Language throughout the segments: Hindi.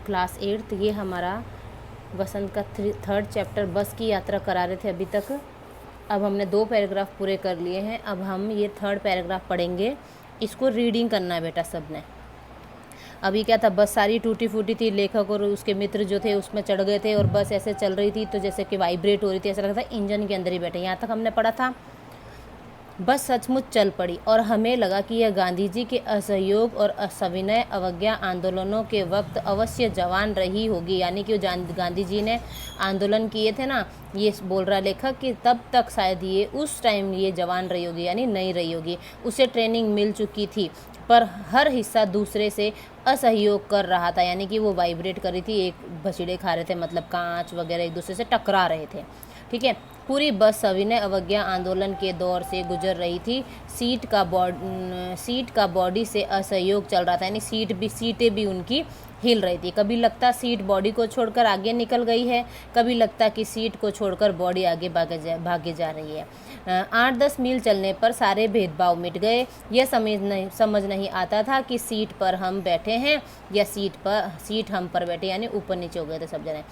Class 8th। ये हमारा वसंत का 3rd चैप्टर बस की यात्रा करा रहे थे अभी तक। अब हमने 2 पैराग्राफ पूरे कर लिए हैं। अब हम ये 3rd पैराग्राफ पढ़ेंगे। इसको रीडिंग करना है बेटा सब ने। अभी क्या था, बस सारी टूटी फूटी थी, लेखक और उसके मित्र जो थे उसमें चढ़ गए थे और बस ऐसे चल रही थी तो जैसे कि वाइब्रेट हो रही थी, ऐसा लग रहा था इंजन के अंदर ही बैठे। यहाँ तक हमने पढ़ा था। बस सचमुच चल पड़ी और हमें लगा कि यह गांधी जी के असहयोग और सविनय अवज्ञा आंदोलनों के वक्त अवश्य जवान रही होगी। यानी कि गांधी जी ने आंदोलन किए थे ना, ये बोल रहा लेखक कि तब तक शायद ये उस टाइम ये जवान रही होगी, यानी नहीं रही होगी। उसे ट्रेनिंग मिल चुकी थी पर हर हिस्सा दूसरे से असहयोग कर रहा था। यानी कि वो वाइब्रेट कर रही थी, एक भसीड़े खा रहे थे, मतलब कांच वगैरह एक दूसरे से टकरा रहे थे। ठीक है। पूरी बस सविनय अवज्ञा आंदोलन के दौर से गुजर रही थी। सीट का बॉडी से असहयोग चल रहा था, यानी सीटें भी उनकी हिल रही थी। कभी लगता सीट बॉडी को छोड़कर आगे निकल गई है, कभी लगता कि सीट को छोड़कर बॉडी आगे भागे जा रही है। 8-10 मील चलने पर सारे भेदभाव मिट गए। यह समझ नहीं आता था कि सीट पर हम बैठे हैं या सीट हम पर बैठे, यानी ऊपर नीचे हो गए थे सब जने।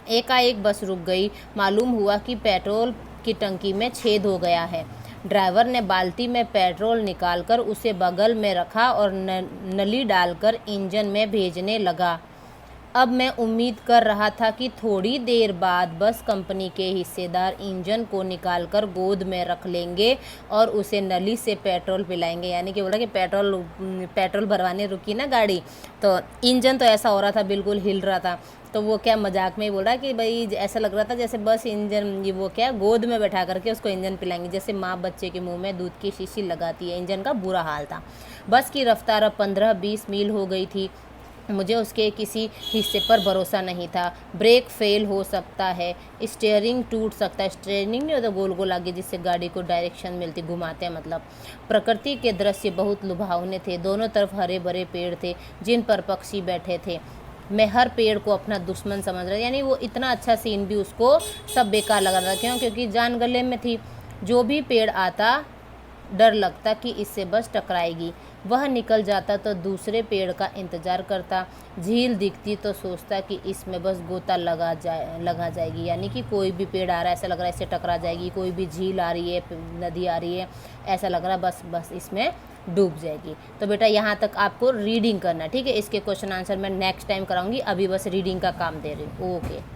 एकाएक बस रुक गई। मालूम हुआ कि पेट्रोल की टंकी में छेद हो गया है। ड्राइवर ने बाल्टी में पेट्रोल निकालकर उसे बगल में रखा और नली डालकर इंजन में भेजने लगा। अब मैं उम्मीद कर रहा था कि थोड़ी देर बाद बस कंपनी के हिस्सेदार इंजन को निकालकर गोद में रख लेंगे और उसे नली से पेट्रोल पिलाएंगे। यानी कि बोला कि पेट्रोल भरवाने रुकी ना गाड़ी, तो इंजन तो ऐसा हो रहा था, बिल्कुल हिल रहा था। तो वो क्या मजाक में ही बोल रहा कि भाई ऐसा लग रहा था जैसे बस इंजन, ये वो क्या गोद में बैठा करके उसको इंजन पिलाएंगे, जैसे माँ बच्चे के मुंह में दूध की शीशी लगाती है। इंजन का बुरा हाल था। बस की रफ्तार अब 15-20 मील हो गई थी। मुझे उसके किसी हिस्से पर भरोसा नहीं था। ब्रेक फेल हो सकता है, स्टीयरिंग टूट सकता है। स्टीयरिंग नहीं होता गोल गोल आगे जिससे गाड़ी को डायरेक्शन मिलती, घुमाते हैं मतलब। प्रकृति के दृश्य बहुत लुभावने थे। दोनों तरफ हरे भरे पेड़ थे जिन पर पक्षी बैठे थे। मैं हर पेड़ को अपना दुश्मन समझ रहा, यानी वो इतना अच्छा सीन भी उसको सब बेकार लग रहा था। क्यों? क्योंकि जान गले में थी। जो भी पेड़ आता डर लगता कि इससे बस टकराएगी। वह निकल जाता तो दूसरे पेड़ का इंतजार करता। झील दिखती तो सोचता कि इसमें बस गोता लगा जाएगी, यानी कि कोई भी पेड़ आ रहा है ऐसा लग रहा है इससे टकरा जाएगी। कोई भी झील आ रही है, नदी आ रही है, ऐसा लग रहा है बस इसमें डूब जाएगी। तो बेटा यहाँ तक आपको रीडिंग करना, ठीक है। इसके क्वेश्चन आंसर मैं नेक्स्ट टाइम कराऊंगी, अभी बस रीडिंग का काम दे रही हूँ। ओके।